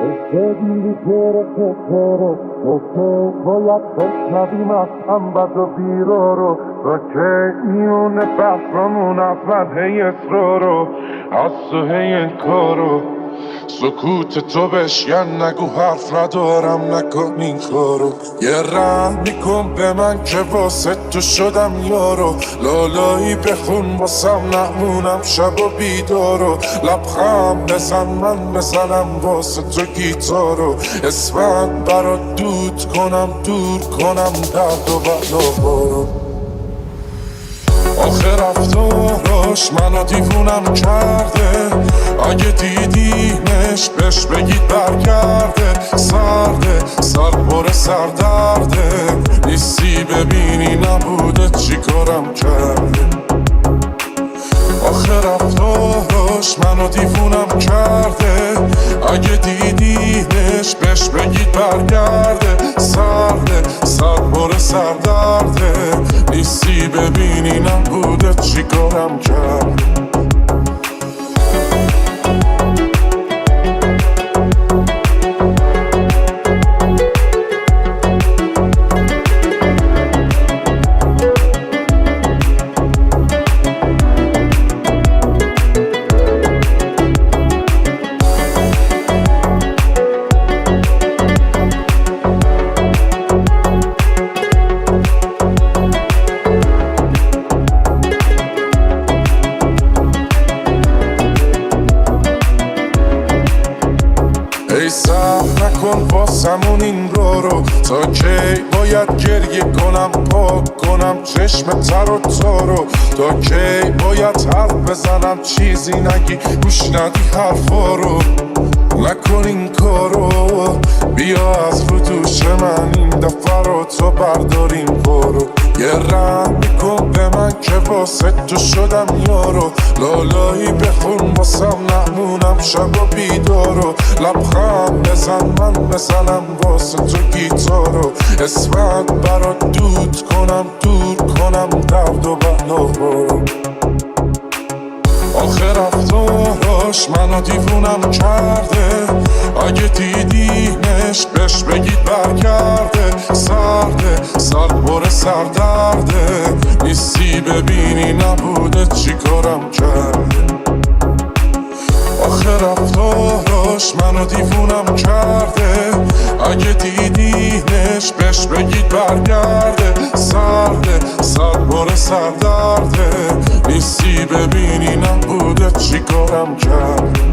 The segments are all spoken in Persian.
ببینی که باید بشنویم از هم بد و بیرا رو و که میون بحثمون اول هی اصرارو از تو هی انکارو سکوت تو بشکن نگو حرف ندارم نکن این کارو یه رحم میکن به من که واسه تو شدم یارو لالایی بخون واسم نمونم شب و بیدارو لبخند بزن من بزنم واسه تو گیتارو اسمت برات دود کنم دور کنم درد و بلا آخه رفتاراش منو دیوونم کرده اگه دیدیمش بهش بگید برگرده سر پر سردرده نیستی ببینی نبوده چی کارم کرده آخه رفتاراش منو دیوونم کرده اگه دیدیمش بهش بگید برگرده سر پر سردرده نیستی ببینی نبوده چی کارم کرده ای صبر نکن واسمون این رو تا کی باید گریه کنم پاک کنم چشم تر و تارو تا کی باید حرف بزنم چیزی نگی گوش ندی حرفا رو نکن این کارو بیا از رو دوش من این دفعه رو تو برداریم برو یه رحم میکن به من که واسه تو شدم یارو لالایی بخون واسم نمونم شب و بیدارو لبخند بزن من بزنم واسه تو گیتارو اسمت برات دود کنم دور کنم درد و بلا برو آخه رفتاراش منو دیوونم کرده اگه دیدیمش بهش بگید برگرده سر پر سردرده نیستی ببینی نبوده چی کارم کرده آخه رفتاراش منو دیوونم کرده اگه دیدیمش بهش بگید برگرده سر پر سردرده نیستی ببینی نبوده چی کارم کرده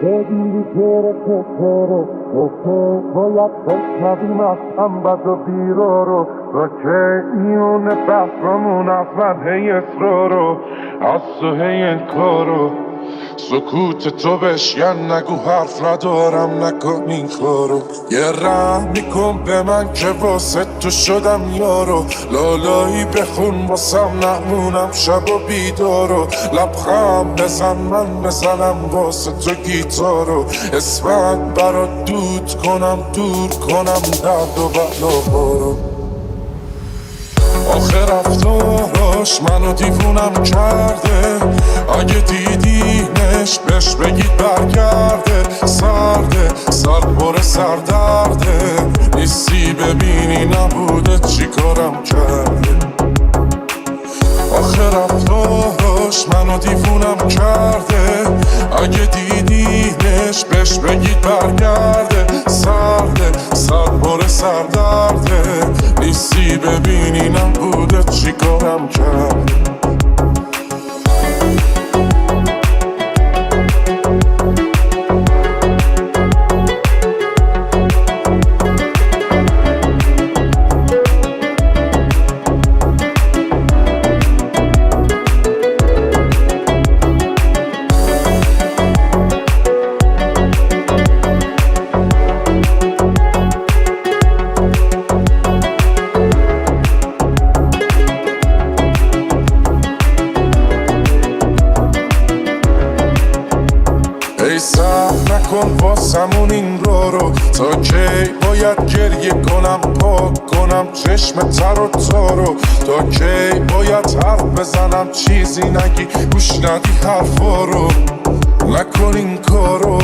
ببینی که باید بشنویم از هم بد و بیرا رو و که میون بحثمون اول هی اصرارو از تو هی انکارو سکوت تو بشکن نگو حرف ندارم نکن این کارو یه رحم میکن به من که واسه تو شدم یارو لالایی بخون واسم نمونم شب و بیدارو لبخند بزن من بزنم واسه تو گیتارو اسمت برات دود کنم دور کنم درد و بلا برو آخه رفتاراش منو دیوونم کرده اگه دیدیمش بهش بگید برگرده سر پر سردرده نیستی ببینی نبوده چی کارم کرده آخه رفتاراش منو دیوونم کرده اگه دیدیمش بهش بگید برگرده سر پر سردرده نیستی ببینی نبوده چی کارم کرده نکن واسمون این رو تا کی باید گریه کنم پاک کنم چشم تر و تارو تا کی باید حرف بزنم چیزی نگی گوش ندی حرفا رو نکن این کارو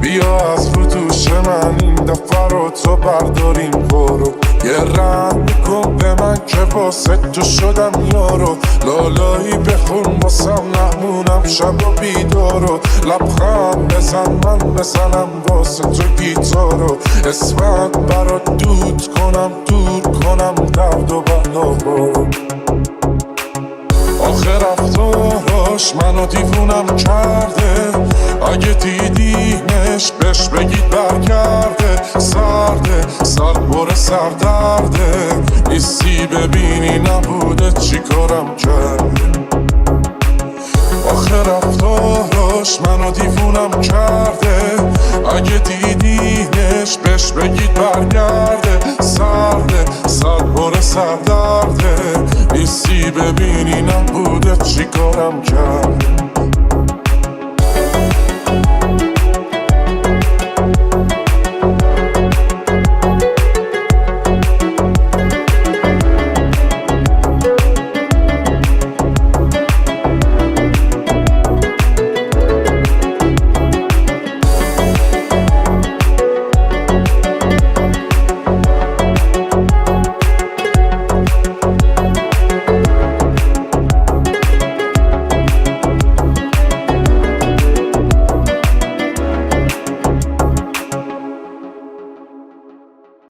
بیا از رو دوش من این دفعه رو تو برداریم برو یه رحم میکن به من که واسه تو شدم یارو لالایی بخون واسم نمونم شب و بیدارو لبخند بزن من بزنم واسه تو گیتارو اسمت برات دود کنم دور کنم درد و بلا آخه رفتاراش منو دیوونم کرده اگه دیدینش بهش بگید برگرده سر پر سردرده نیستی ببینی نبوده چی کارم کرده آخه رفتاراش منو دیوونم کرده اگه دیدینش بهش بگید برگرده سر پر سردرده نیستی ببینی نبوده چی کارم کرد